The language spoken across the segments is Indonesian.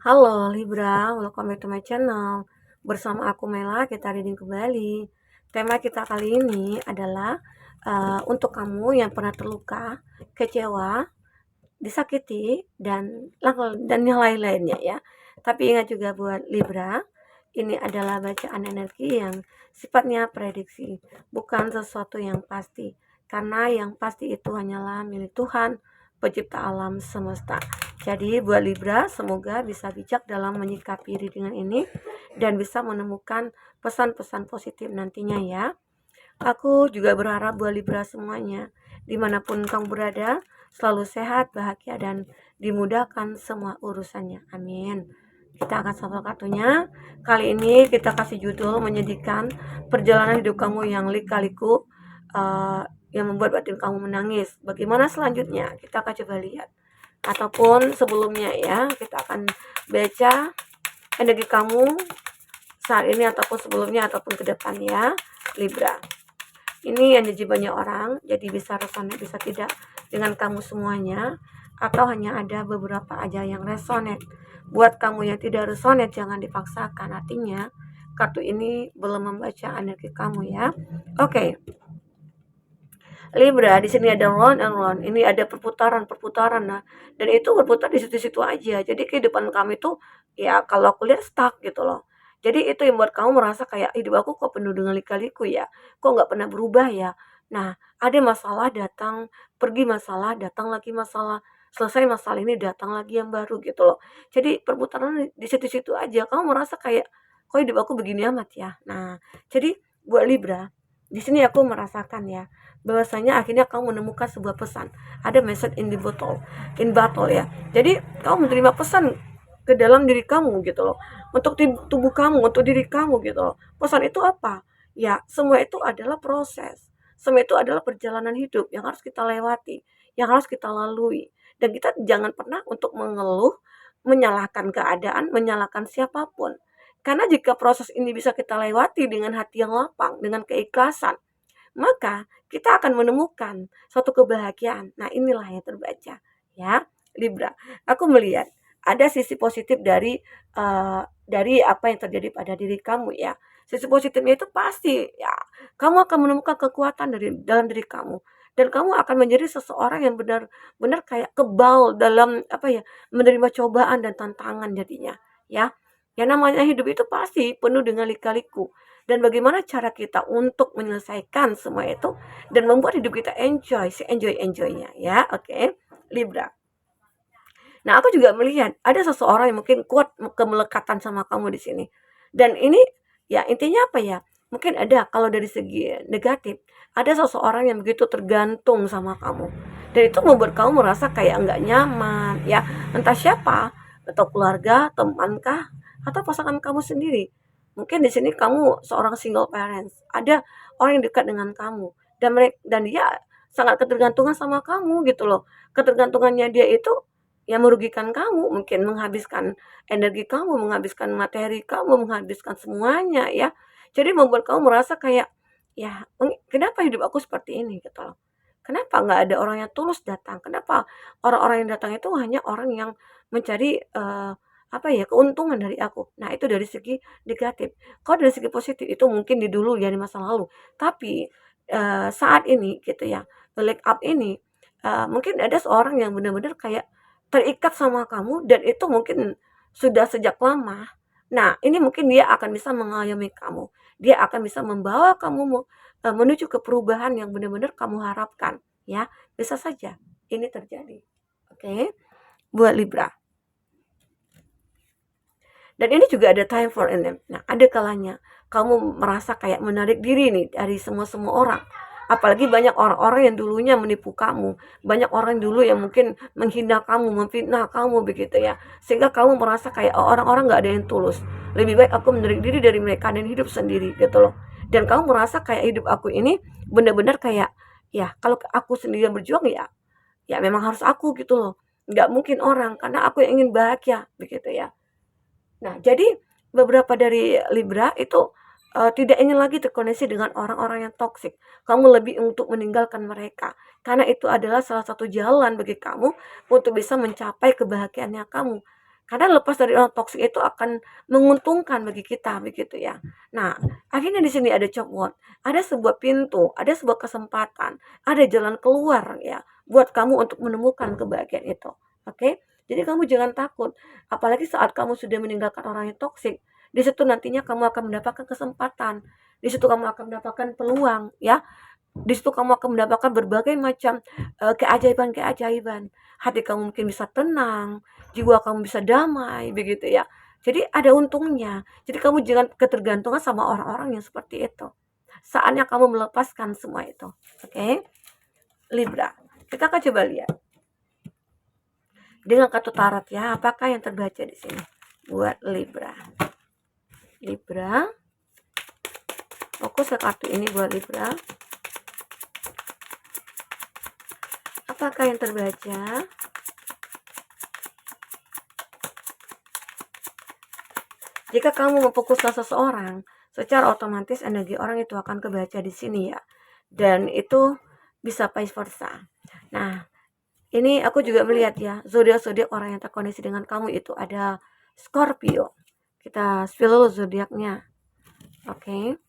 Halo Libra, welcome back to my channel. Bersama aku Mela, kita reading kembali. Tema kita kali ini adalah untuk kamu yang pernah terluka, kecewa, disakiti, dan yang lain-lainnya ya. Tapi ingat juga buat Libra, ini adalah bacaan energi yang sifatnya prediksi, bukan sesuatu yang pasti. Karena yang pasti itu hanyalah milik Tuhan, pencipta alam semesta. Jadi buat Libra, semoga bisa bijak dalam menyikapi readingan ini dan bisa menemukan pesan-pesan positif nantinya ya. Aku juga berharap buat Libra semuanya, dimanapun kamu berada, selalu sehat, bahagia, dan dimudahkan semua urusannya. Amin. Kita akan shuffle kartunya. Kali ini kita kasih judul menyedihkan, perjalanan hidup kamu yang lika-liku, yang membuat batin kamu menangis. Bagaimana selanjutnya? Kita akan coba lihat. Ataupun sebelumnya ya, kita akan baca energi kamu saat ini ataupun sebelumnya ataupun ke depan ya, Libra. Ini yang jadi banyak orang, jadi bisa resonate, bisa tidak dengan kamu semuanya, atau hanya ada beberapa aja yang resonate. Buat kamu yang tidak resonate, jangan dipaksakan. Artinya, kartu ini belum membaca energi kamu ya. Oke. Libra, di sini ada round and round. Ini ada perputaran. Nah, dan itu berputar di situ-situ aja. Jadi kehidupan kamu itu ya kalau aku lihat stuck gitu loh. Jadi itu yang buat kamu merasa kayak hidup aku kok penuh dengan lika-liku ya. Kok nggak pernah berubah ya. Nah, ada masalah datang, pergi masalah, datang lagi masalah. Selesai masalah ini datang lagi yang baru gitu loh. Jadi perputaran di situ-situ aja. Kamu merasa kayak kok hidup aku begini amat ya. Nah, jadi buat Libra, di sini aku merasakan ya bahwasanya akhirnya kamu menemukan sebuah pesan. Ada message in battle ya. Jadi kamu menerima pesan ke dalam diri kamu gitu loh. Untuk tubuh kamu, untuk diri kamu gitu loh. Pesan itu apa? Ya, semua itu adalah proses. Semua itu adalah perjalanan hidup yang harus kita lewati, yang harus kita lalui. Dan kita jangan pernah untuk mengeluh, menyalahkan keadaan, menyalahkan siapapun. Karena jika proses ini bisa kita lewati dengan hati yang lapang, dengan keikhlasan, maka kita akan menemukan suatu kebahagiaan. Nah, inilah yang terbaca ya, Libra. Aku melihat ada sisi positif dari apa yang terjadi pada diri kamu ya. Sisi positifnya itu pasti ya, kamu akan menemukan kekuatan dari dalam diri kamu dan kamu akan menjadi seseorang yang benar-benar kayak kebal dalam apa ya, menerima cobaan dan tantangan jadinya ya. Yang namanya hidup itu pasti penuh dengan lika-liku dan bagaimana cara kita untuk menyelesaikan semua itu dan membuat hidup kita enjoy, se-enjoy-enjoynya ya, oke, Libra. Nah, aku juga melihat ada seseorang yang mungkin kuat kemelekatan sama kamu di sini. Dan ini ya intinya apa ya? Mungkin ada kalau dari segi negatif, ada seseorang yang begitu tergantung sama kamu. Dan itu membuat kamu merasa kayak nggak nyaman, ya. Entah siapa, atau keluarga, temankah, atau pasangan kamu sendiri. Mungkin di sini kamu seorang single parents. Ada orang yang dekat dengan kamu dan dia sangat ketergantungan sama kamu gitu loh. Ketergantungannya dia itu yang merugikan kamu, mungkin menghabiskan energi kamu, menghabiskan materi kamu, menghabiskan semuanya ya. Jadi membuat kamu merasa kayak, ya kenapa hidup aku seperti ini gitu loh. Kenapa nggak ada orang yang tulus datang? Kenapa orang-orang yang datang itu hanya orang yang mencari apa ya keuntungan dari aku? Nah itu dari segi negatif. Kalau dari segi positif itu mungkin di dulu ya di masa lalu. Tapi saat ini gitu ya, the leg up ini mungkin ada seorang yang benar-benar kayak terikat sama kamu dan itu mungkin sudah sejak lama. Nah, ini mungkin dia akan bisa mengayomi kamu. Dia akan bisa membawa kamu menuju ke perubahan yang benar-benar kamu harapkan, ya. Bisa saja ini terjadi. Oke, buat Libra. Dan ini juga ada time for an. Nah, ada kalanya kamu merasa kayak menarik diri nih dari semua orang. Apalagi banyak orang-orang yang dulunya menipu kamu, banyak orang dulu yang mungkin menghina kamu, memfitnah kamu begitu ya. Sehingga kamu merasa kayak oh, orang-orang nggak ada yang tulus. Lebih baik aku menarik diri dari mereka dan hidup sendiri gitu loh. Dan kamu merasa kayak hidup aku ini benar-benar kayak ya kalau aku sendiri yang berjuang ya memang harus aku gitu loh. Nggak mungkin orang karena aku yang ingin bahagia begitu ya. Nah, jadi beberapa dari Libra itu tidak ingin lagi terkoneksi dengan orang-orang yang toksik. Kamu lebih untuk meninggalkan mereka. Karena itu adalah salah satu jalan bagi kamu untuk bisa mencapai kebahagiaannya kamu. Karena lepas dari orang toksik itu akan menguntungkan bagi kita begitu ya. Nah, akhirnya di sini ada job word, ada sebuah pintu, ada sebuah kesempatan, ada jalan keluar ya buat kamu untuk menemukan kebahagiaan itu. Oke? Jadi kamu jangan takut, apalagi saat kamu sudah meninggalkan orang yang toksik. Di situ nantinya kamu akan mendapatkan kesempatan. Di situ kamu akan mendapatkan peluang ya. Di situ kamu akan mendapatkan berbagai macam keajaiban-keajaiban. Hati kamu mungkin bisa tenang, jiwa kamu bisa damai, begitu ya. Jadi ada untungnya. Jadi kamu jangan ketergantungan sama orang-orang yang seperti itu. Saatnya kamu melepaskan semua itu. Oke? Libra. Kita akan coba lihat dengan kartu tarot ya, apakah yang terbaca di sini buat Libra. Libra. Fokus ke kartu ini buat Libra. Apakah yang terbaca? Jika kamu memfokuskan seseorang, secara otomatis energi orang itu akan kebaca di sini ya. Dan itu bisa vice versa. Nah, ini aku juga melihat ya, zodiak-zodiak orang yang terkoneksi dengan kamu itu ada Scorpio. Kita spill zodiaknya. Oke.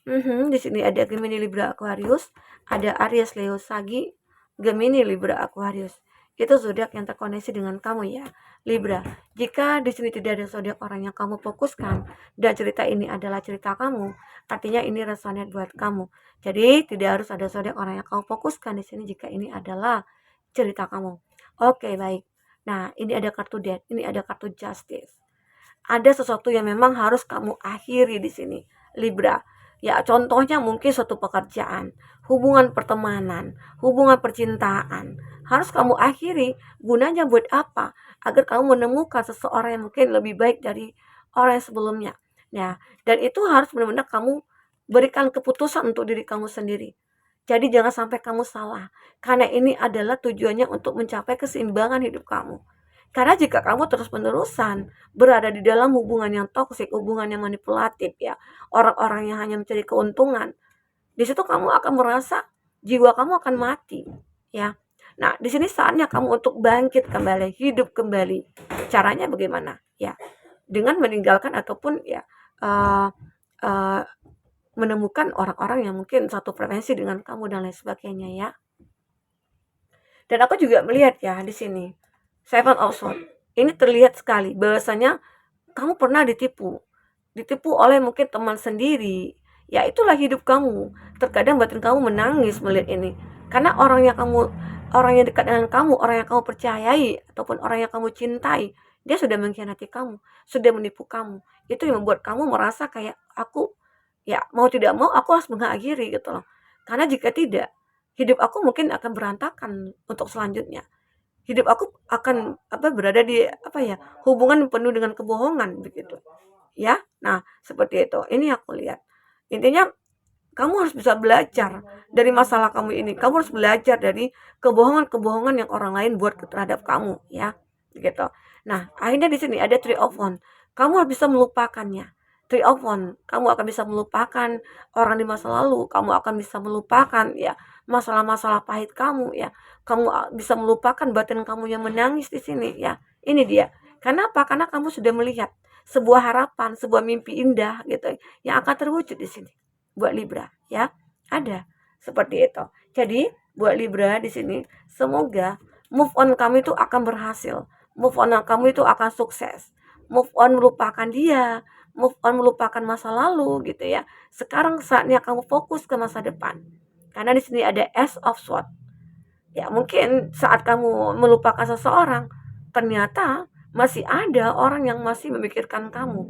Di sini ada Gemini, Libra, Aquarius, ada Aries, Leo, Sagi, Gemini, Libra, Aquarius. Itu zodiak yang terkoneksi dengan kamu ya, Libra. Jika di sini tidak ada zodiak orang yang kamu fokuskan dan cerita ini adalah cerita kamu, artinya ini resonate buat kamu. Jadi tidak harus ada zodiak orang yang kamu fokuskan di sini jika ini adalah cerita kamu. Oke, baik. Nah, ini ada kartu Death, ini ada kartu Justice. Ada sesuatu yang memang harus kamu akhiri di sini, Libra. Ya, contohnya mungkin suatu pekerjaan, hubungan pertemanan, hubungan percintaan. Harus kamu akhiri. Gunanya buat apa? Agar kamu menemukan seseorang yang mungkin lebih baik dari orang yang sebelumnya. Ya, dan itu harus benar-benar kamu berikan keputusan untuk diri kamu sendiri. Jadi jangan sampai kamu salah. Karena ini adalah tujuannya untuk mencapai keseimbangan hidup kamu. Karena jika kamu terus-menerusan berada di dalam hubungan yang toksik, hubungan yang manipulatif ya, orang-orang yang hanya mencari keuntungan, di situ kamu akan merasa jiwa kamu akan mati, ya. Nah, di sini saatnya kamu untuk bangkit kembali, hidup kembali. Caranya bagaimana? Ya, dengan meninggalkan ataupun ya uh, uh, menemukan orang-orang yang mungkin satu frekuensi dengan kamu dan lain sebagainya ya. Dan aku juga melihat ya di sini Seven of Swords. Ini terlihat sekali bahwasanya kamu pernah ditipu. Ditipu oleh mungkin teman sendiri. Ya itulah hidup kamu. Terkadang batin kamu menangis melihat ini. Karena orang yang dekat dengan kamu, orang yang kamu percayai ataupun orang yang kamu cintai, dia sudah mengkhianati kamu, sudah menipu kamu. Itu yang membuat kamu merasa kayak aku ya mau tidak mau aku harus mengakhiri gitu loh. Karena jika tidak, hidup aku mungkin akan berantakan untuk selanjutnya. Hidup aku akan berada di hubungan penuh dengan kebohongan begitu ya. Nah seperti itu, ini aku lihat intinya kamu harus bisa belajar dari masalah kamu ini. Kamu harus belajar dari kebohongan-kebohongan yang orang lain buat terhadap kamu ya gitu. Nah akhirnya di sini ada Three of Wands. Kamu harus bisa melupakannya. Three of Wands, kamu akan bisa melupakan orang di masa lalu. Kamu akan bisa melupakan ya masalah-masalah pahit kamu ya. Kamu bisa melupakan batin kamu yang menangis di sini ya. Ini dia. Kenapa? Karena kamu sudah melihat sebuah harapan, sebuah mimpi indah gitu yang akan terwujud di sini buat Libra ya. Ada seperti itu. Jadi buat Libra di sini semoga move on kamu itu akan berhasil. Move on kamu itu akan sukses. Move on melupakan dia, move on melupakan masa lalu gitu ya. Sekarang saatnya kamu fokus ke masa depan. Karena di sini ada Ace of Swords. Ya, mungkin saat kamu melupakan seseorang, ternyata masih ada orang yang masih memikirkan kamu.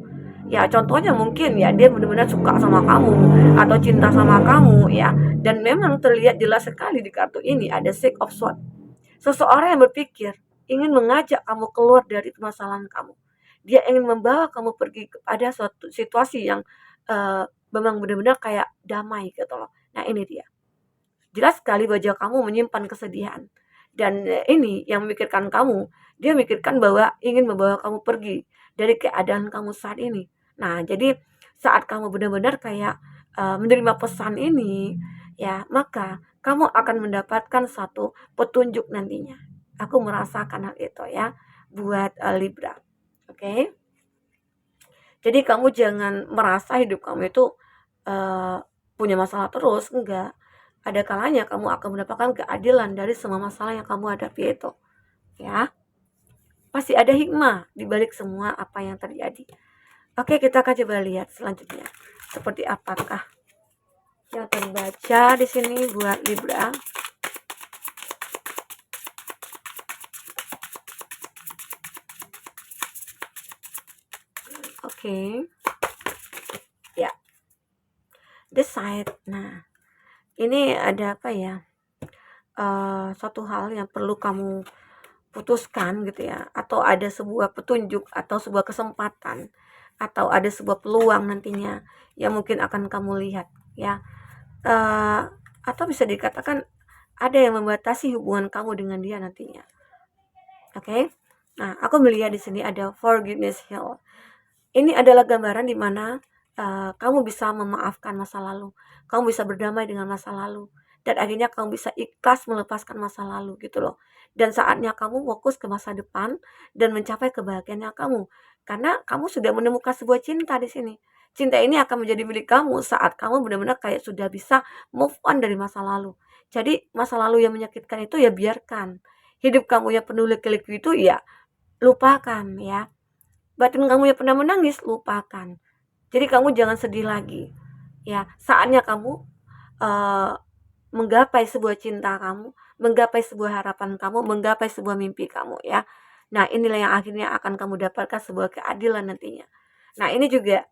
Ya, contohnya mungkin ya dia benar-benar suka sama kamu atau cinta sama kamu ya. Dan memang terlihat jelas sekali di kartu ini ada Six of Swords. Seseorang yang berpikir ingin mengajak kamu keluar dari permasalahan kamu. Dia ingin membawa kamu pergi kepada suatu situasi yang memang benar-benar kayak damai gitu loh. Nah, ini dia. Jelas sekali wajah kamu menyimpan kesedihan. Dan ini yang memikirkan kamu. Dia memikirkan bahwa ingin membawa kamu pergi dari keadaan kamu saat ini. Nah, jadi saat kamu benar-benar kayak menerima pesan ini, ya, maka kamu akan mendapatkan satu petunjuk nantinya. Aku merasakan hal itu ya. buat Libra. Oke. Jadi kamu jangan merasa hidup kamu itu punya masalah terus, enggak. Ada kalanya kamu akan mendapatkan keadilan dari semua masalah yang kamu hadapi itu, ya. Pasti ada hikmah di balik semua apa yang terjadi. Oke, kita akan coba lihat selanjutnya. Seperti apakah yang terbaca di sini buat Libra. Oke. Ya. Decide. Nah, ini ada apa ya? Suatu hal yang perlu kamu putuskan gitu ya, atau ada sebuah petunjuk atau sebuah kesempatan atau ada sebuah peluang nantinya yang mungkin akan kamu lihat ya. Atau bisa dikatakan ada yang membatasi hubungan kamu dengan dia nantinya. Oke. Nah, aku melihat di sini ada forgiveness heal. Ini adalah gambaran di mana kamu bisa memaafkan masa lalu, kamu bisa berdamai dengan masa lalu, dan akhirnya kamu bisa ikhlas melepaskan masa lalu gitu loh. Dan saatnya kamu fokus ke masa depan dan mencapai kebahagiaannya kamu, karena kamu sudah menemukan sebuah cinta di sini. Cinta ini akan menjadi milik kamu saat kamu benar-benar kayak sudah bisa move on dari masa lalu. Jadi masa lalu yang menyakitkan itu ya biarkan. Hidup kamu yang penuh liku-liku itu ya lupakan ya. Batin kamu yang pernah menangis lupakan. Jadi kamu jangan sedih lagi. Ya, saatnya kamu menggapai sebuah cinta kamu, menggapai sebuah harapan kamu, menggapai sebuah mimpi kamu ya. Nah, inilah yang akhirnya akan kamu dapatkan sebuah keadilan nantinya. Nah, ini juga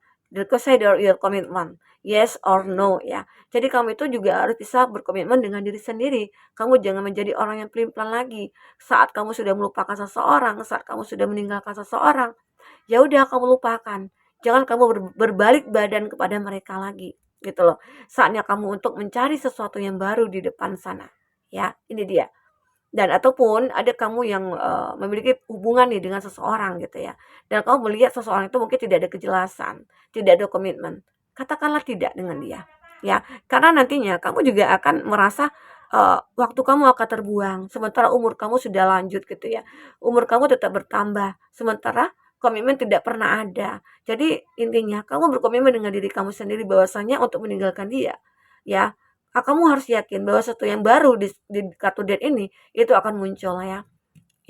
consider your commitment, yes or no ya. Jadi kamu itu juga harus bisa berkomitmen dengan diri sendiri. Kamu jangan menjadi orang yang pelin-pelan lagi. Saat kamu sudah melupakan seseorang, saat kamu sudah meninggalkan seseorang, ya udah kamu lupakan. Jangan kamu berbalik badan kepada mereka lagi, gitu loh. Saatnya kamu untuk mencari sesuatu yang baru di depan sana. Ya, ini dia. Dan ataupun ada kamu yang memiliki hubungan nih dengan seseorang gitu ya. Dan kamu melihat seseorang itu mungkin tidak ada kejelasan, tidak ada komitmen. Katakanlah tidak dengan dia. Ya, karena nantinya kamu juga akan merasa waktu kamu akan terbuang, sementara umur kamu sudah lanjut gitu ya. Umur kamu tetap bertambah, sementara komitmen tidak pernah ada. Jadi intinya kamu berkomitmen dengan diri kamu sendiri bahwasanya untuk meninggalkan dia. Ya, kamu harus yakin bahwa sesuatu yang baru di kartu date ini itu akan muncul ya.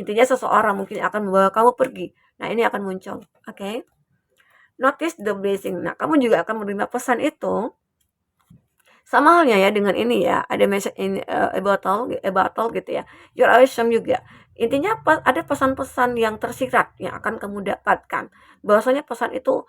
Intinya seseorang mungkin akan membawa kamu pergi. Nah, ini akan muncul. Oke. Notice the blessing. Nah, kamu juga akan menerima pesan itu. Sama halnya ya dengan ini ya, ada message in a bottle gitu ya. Your awesome juga. Intinya ada pesan-pesan yang tersirat yang akan kamu dapatkan. Bahwasanya pesan itu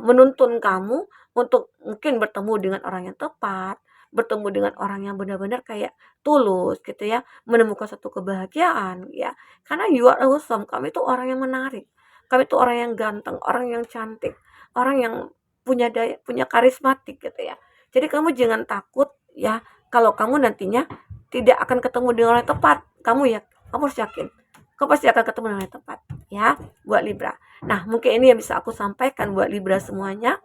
menuntun kamu untuk mungkin bertemu dengan orang yang tepat, bertemu dengan orang yang benar-benar kayak tulus gitu ya, menemukan satu kebahagiaan ya. Karena you are awesome, kamu itu orang yang menarik. Kamu itu orang yang ganteng, orang yang cantik, orang yang punya daya, punya karismatik gitu ya. Jadi kamu jangan takut ya kalau kamu nantinya tidak akan ketemu dengan orang yang tepat. Kamu harus yakin. Kamu pasti akan ketemu dengan orang yang tepat ya buat Libra. Nah, mungkin ini yang bisa aku sampaikan buat Libra semuanya.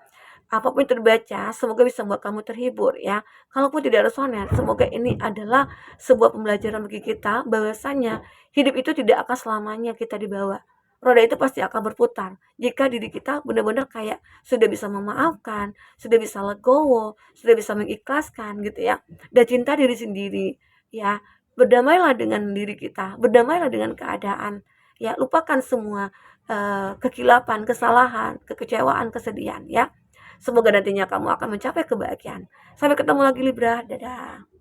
Apapun yang terbaca, semoga bisa membuat kamu terhibur ya. Kalaupun tidak resonan, semoga ini adalah sebuah pembelajaran bagi kita bahwasanya hidup itu tidak akan selamanya kita dibawa. Roda itu pasti akan berputar. Jika diri kita benar-benar kayak sudah bisa memaafkan, sudah bisa legowo, sudah bisa mengikhlaskan gitu ya. Dan cinta diri sendiri ya. Berdamailah dengan diri kita, berdamailah dengan keadaan. Ya, lupakan semua kekilapan, kesalahan, kekecewaan, kesedihan ya. Semoga nantinya kamu akan mencapai kebahagiaan. Sampai ketemu lagi Libra. Dadah.